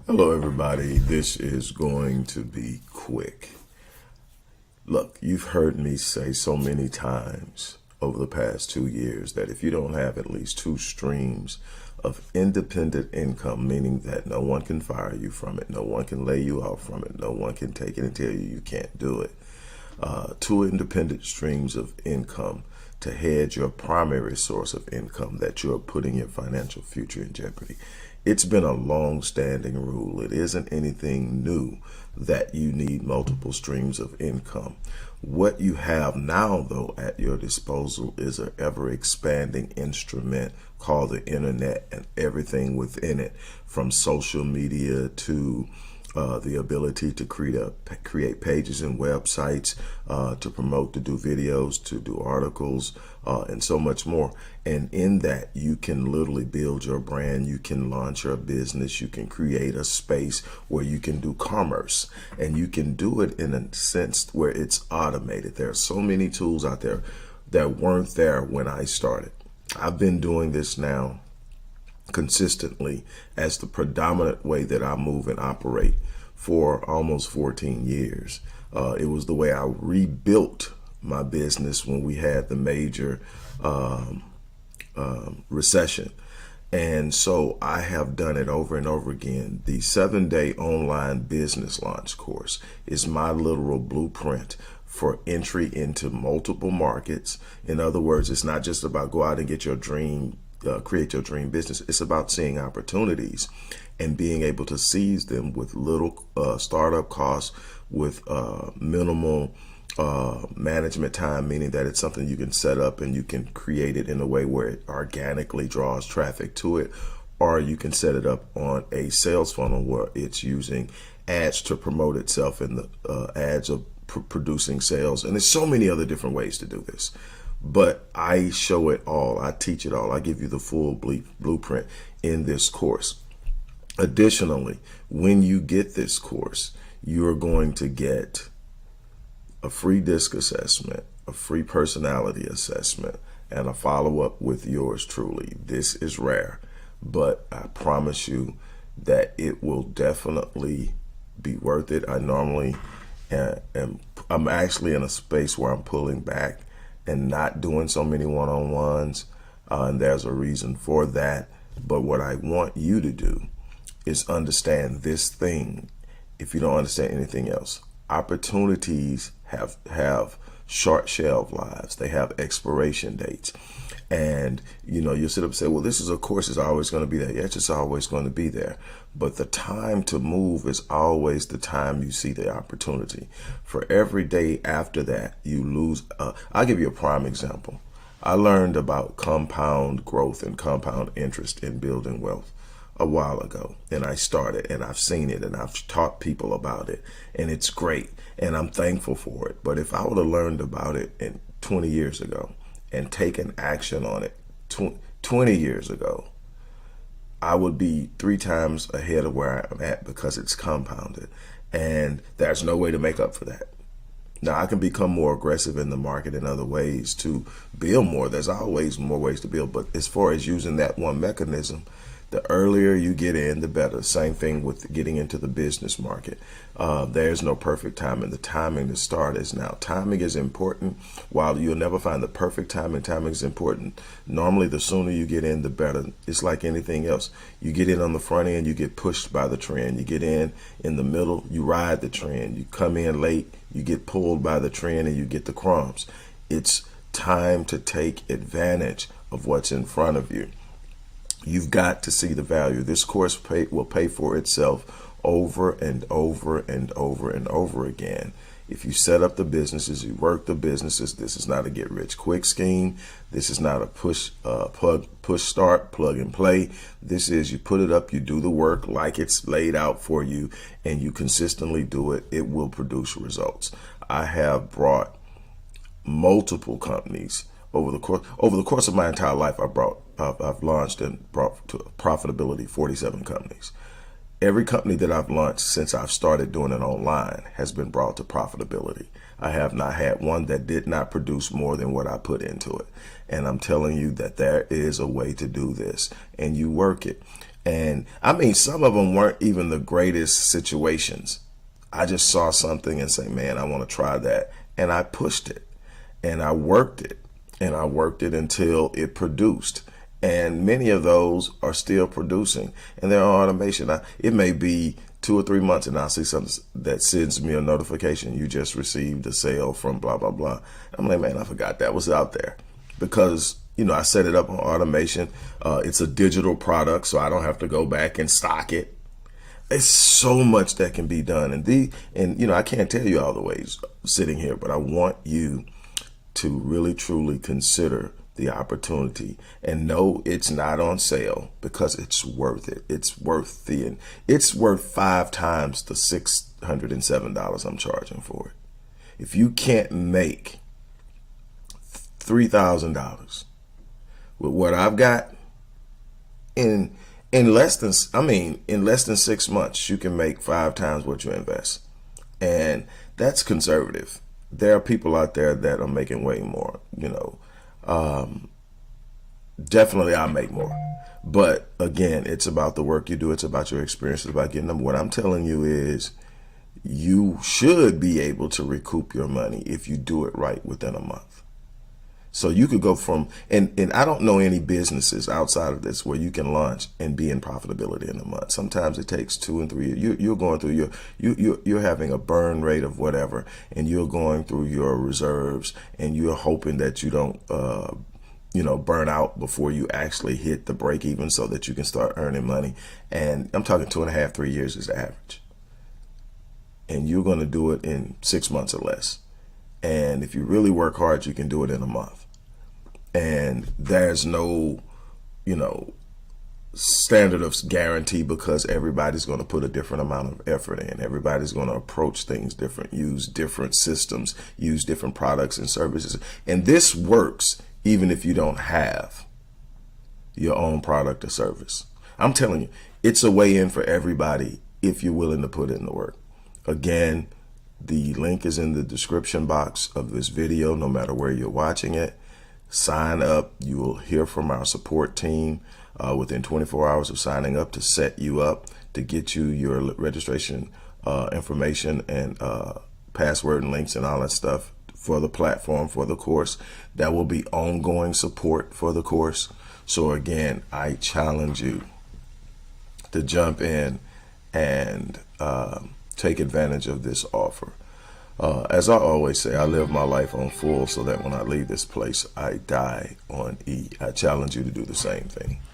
Hello, everybody. This is going to be quick. Look, you've heard me say so many times over the past 2 years that if you don't have at least two streams of independent income, meaning that no one can fire you from it, no one can lay you off from it, no one can take it and tell you can't do it, two independent streams of income to hedge your primary source of income that you're putting your financial future in jeopardy. It's been a long-standing rule. It isn't anything new that you need multiple streams of income. What you have now, though, at your disposal is an ever-expanding instrument called the internet and everything within it, from social media to the ability to create pages and websites, to promote, to do videos, to do articles, and so much more. And in that, you can literally build your brand, you can launch your business, you can create a space where you can do commerce, and you can do it in a sense where it's automated. There are so many tools out there that weren't there when I started. I've been doing this now consistently as the predominant way that I move and operate for almost 14 years. It was the way I rebuilt my business when we had the major recession. And so I have done it over and over again. The 7-day online business launch course is my literal blueprint for entry into multiple markets. In other words, it's not just about go out and get your dream, create your dream business. It's about seeing opportunities and being able to seize them with little startup costs, with minimal management time, meaning that it's something you can set up and you can create it in a way where it organically draws traffic to it, or you can set it up on a sales funnel where it's using ads to promote itself, and the ads are producing sales. And there's so many other different ways to do this. But I show it all. I teach it all. I give you the full blueprint in this course. Additionally, when you get this course, you're going to get a free DISC assessment, a free personality assessment, and a follow-up with yours truly. This is rare, but I promise you that it will definitely be worth it. I'm actually in a space where I'm pulling back and not doing so many one-on-ones, and there's a reason for that. But what I want you to do is understand this thing. If you don't understand anything else, opportunities have short shelf lives. They have expiration dates. And, you'll sit up and say, well, this is, of course, is always going to be there. Yeah, it's just always going to be there. But the time to move is always the time you see the opportunity. For every day after that, you lose. I'll give you a prime example. I learned about compound growth and compound interest in building wealth a while ago. And I started, and I've seen it, and I've taught people about it. And it's great. And I'm thankful for it. But if I would have learned about it 20 years ago, and taken action on it 20 years ago, I would be 3 times ahead of where I'm at, because it's compounded. And there's no way to make up for that. Now, I can become more aggressive in the market in other ways to build more. There's always more ways to build. But as far as using that one mechanism, the earlier you get in, the better. Same thing with getting into the business market. There's no perfect timing. The timing to start is now. Timing is important. While you'll never find the perfect timing, timing is important. Normally, the sooner you get in, the better. It's like anything else. You get in on the front end, you get pushed by the trend. You get in the middle, you ride the trend. You come in late, you get pulled by the trend, and you get the crumbs. It's time to take advantage of what's in front of you. You've got to see the value. This course will pay for itself over and over and over and over again. If you set up the businesses, you work the businesses. This is not a get rich quick scheme. This is not a push start, plug and play. This is you put it up, you do the work like it's laid out for you, and you consistently do it. It will produce results. I have brought multiple companies over the course of my entire life. I've launched and brought to profitability 47 companies. Every company that I've launched since I've started doing it online has been brought to profitability. I have not had one that did not produce more than what I put into it. And I'm telling you that there is a way to do this, and you work it. And I mean, some of them weren't even the greatest situations. I just saw something and say, man, I want to try that. And I pushed it and I worked it and I worked it until it produced. And many of those are still producing and they're on automation. It may be 2 or 3 months and I'll see something that sends me a notification. You just received a sale from blah, blah, blah. I'm like, man, I forgot that was out there because, you know, I set it up on automation. It's a digital product, so I don't have to go back and stock it. It's so much that can be done. And you know, I can't tell you all the ways sitting here, but I want you to really, truly consider the opportunity and know it's not on sale because it's worth it. It's worth it's worth 5 times the $607 I'm charging for it. If you can't make $3,000 with what I've got in less than, in less than 6 months, you can make 5 times what you invest. And that's conservative. There are people out there that are making way more, you know. Definitely I'll make more. But again, it's about the work you do. It's about your experience. It's about getting them. What I'm telling you is you should be able to recoup your money if you do it right within a month. So you could go from, and I don't know any businesses outside of this where you can launch and be in profitability in a month. Sometimes it takes 2 and 3 years. You're going through you're having a burn rate of whatever, and you're going through your reserves, and you're hoping that you don't, you know, burn out before you actually hit the break even so that you can start earning money. And I'm talking 2.5, 3 years is the average. And you're going to do it in 6 months or less. And if you really work hard, you can do it in a month. And there's no, you know, standard of guarantee because everybody's going to put a different amount of effort in. Everybody's going to approach things different, use different systems, use different products and services. And this works even if you don't have your own product or service. I'm telling you, it's a way in for everybody if you're willing to put in the work. Again, the link is in the description box of this video, no matter where you're watching it. Sign up. You will hear from our support team within 24 hours of signing up to set you up, to get you your registration information and password and links and all that stuff for the platform, for the course. That will be ongoing support for the course. So again, I challenge you to jump in and take advantage of this offer. As I always say, I live my life on full so that when I leave this place, I die on E. I challenge you to do the same thing.